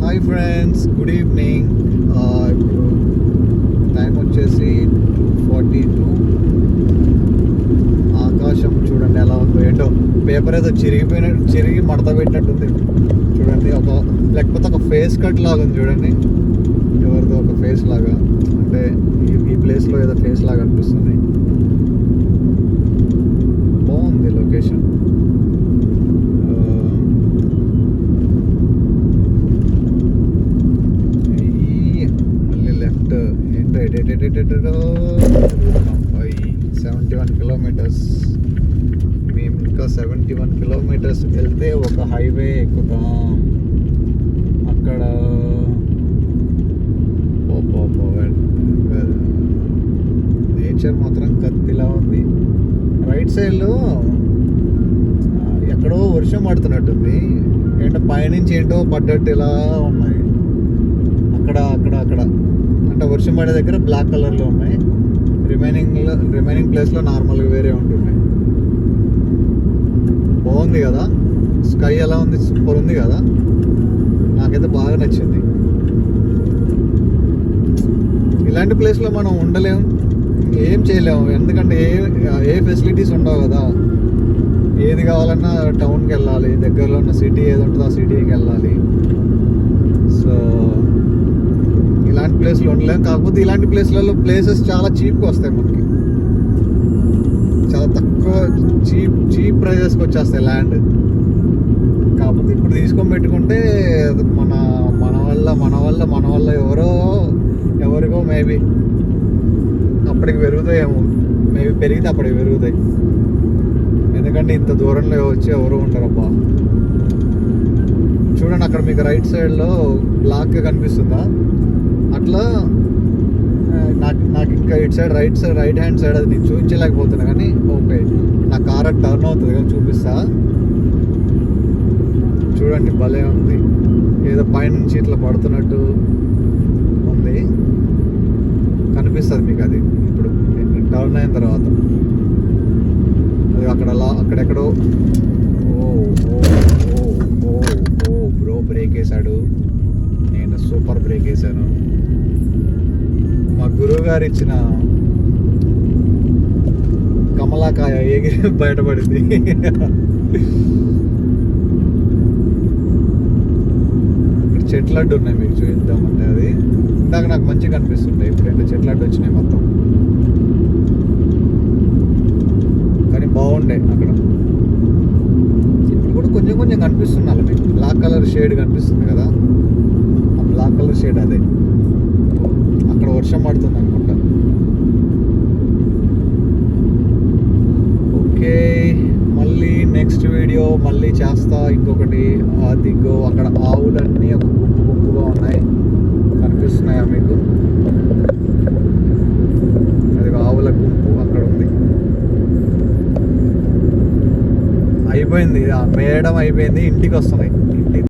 Hi friends, good evening. ఇప్పుడు time వచ్చేసి 2:42. ఆకాశం చూడండి ఎలా ఉందో. ఏంటో పేపర్ ఏదో చిరిగి మడత పెట్టినట్టుంది చూడండి. లేకపోతే ఒక ఫేస్ కట్ లాగా ఉంది చూడండి. ఎవరిదో ఒక ఫేస్ లాగా, అంటే ఈ ప్లేస్లో ఏదో ఫేస్ లాగా అనిపిస్తుంది. బాగుంది లొకేషన్. మళ్ళీ లెఫ్ట్. ఏంటో 71 కిలోమీటర్స్. మేము ఇంకా 71 కిలోమీటర్స్ వెళ్తే ఒక హైవే ఎక్కుతాం. అక్కడ నేచర్ మాత్రం కత్తిలా ఉంది. రైట్ సైడ్లో ఎక్కడో వర్షం పడుతున్నట్టుంది. ఏంటో పైనుంచి ఏంటో పడ్డట్టు ఇలా ఉన్నాయి. అక్కడ అంటే వర్షం పడే దగ్గర బ్లాక్ కలర్లో ఉన్నాయి. రిమైనింగ్ ప్లేస్లో నార్మల్గా వేరే ఉంటున్నాయి. బాగుంది కదా, స్కై ఎలా ఉంది, సూపర్ ఉంది కదా. నాకైతే బాగా నచ్చింది. ఇలాంటి ప్లేస్లో మనం ఉండలేము, ఏం చేయలేము. ఎందుకంటే ఏ ఫెసిలిటీస్ ఉండవు కదా. ఏది కావాలన్నా టౌన్కి వెళ్ళాలి, దగ్గరలో ఉన్న సిటీ ఏది ఉంటుందో ఆ సిటీకి వెళ్ళాలి. సో ఇలాంటి ప్లేస్లో ఉండలేము. కాకపోతే ఇలాంటి ప్లేస్లలో ప్లేసెస్ చాలా చీప్గా వస్తాయి మనకి. చాలా తక్కువ చీప్ ప్రైజెస్కి వచ్చేస్తాయి ల్యాండ్. కాకపోతే ఇప్పుడు తీసుకొని పెట్టుకుంటే మన వల్ల ఎవరికో మేబీ అప్పటికి పెరుగుతాయేమో. మేబీ పెరిగితే అప్పటికి పెరుగుతాయి. ఎందుకంటే ఇంత దూరంలో వచ్చి ఎవరు ఉంటారబ్బా. చూడండి అక్కడ మీకు రైట్ సైడ్లో బ్లాక్గా కనిపిస్తుందా? అట్లా నాకు ఇంకా ఇటు సైడ్ రైట్ హ్యాండ్ సైడ్ అది నేను చూపించలేకపోతున్నా. కానీ ఓకే, నా కార్ టర్న్ అవుతుంది కానీ చూపిస్తా. చూడండి భలే ఉంది. ఏదో పైనుంచి ఇట్లా పడుతున్నట్టు ఉంది, కనిపిస్తుంది మీకు. అది ఇప్పుడు టర్న్ అయిన తర్వాత అది అక్కడెక్కడో. ఓ బ్రో బ్రేక్ వేసాడు. నేను సూపర్ బ్రేక్ వేసాను. మా గురువు గారు ఇచ్చిన కమలాకాయ ఎగిరి బయటపడింది. ఇక్కడ చెట్లడ్డు ఉన్నాయి, మీకు చూద్దామంటే. అది ఇందాక నాకు మంచిగా కనిపిస్తుండే, ఇప్పుడు 2 చెట్లడ్డు వచ్చినాయి మొత్తం. కానీ బాగుండే అక్కడ. ఇప్పుడు కూడా కొంచెం కనిపిస్తున్నారు మీకు. బ్లాక్ కలర్ షేడ్ కనిపిస్తుంది కదా, ఆ బ్లాక్ కలర్ షేడ్ అదే. అక్కడ వర్షం పడుతుంది అనుకుంటా. ఓకే, మళ్ళీ నెక్స్ట్ వీడియో మళ్ళీ చేస్తా ఇంకొకటి. అదిగో అక్కడ ఆవులన్నీ ఒక గుంపుగా ఉన్నాయి, కనిపిస్తున్నాయా మీకు? అది ఆవుల గుంపు అక్కడ ఉంది. అయిపోయింది మేయడం అయిపోయింది, ఇంటికి వస్తున్నాయి.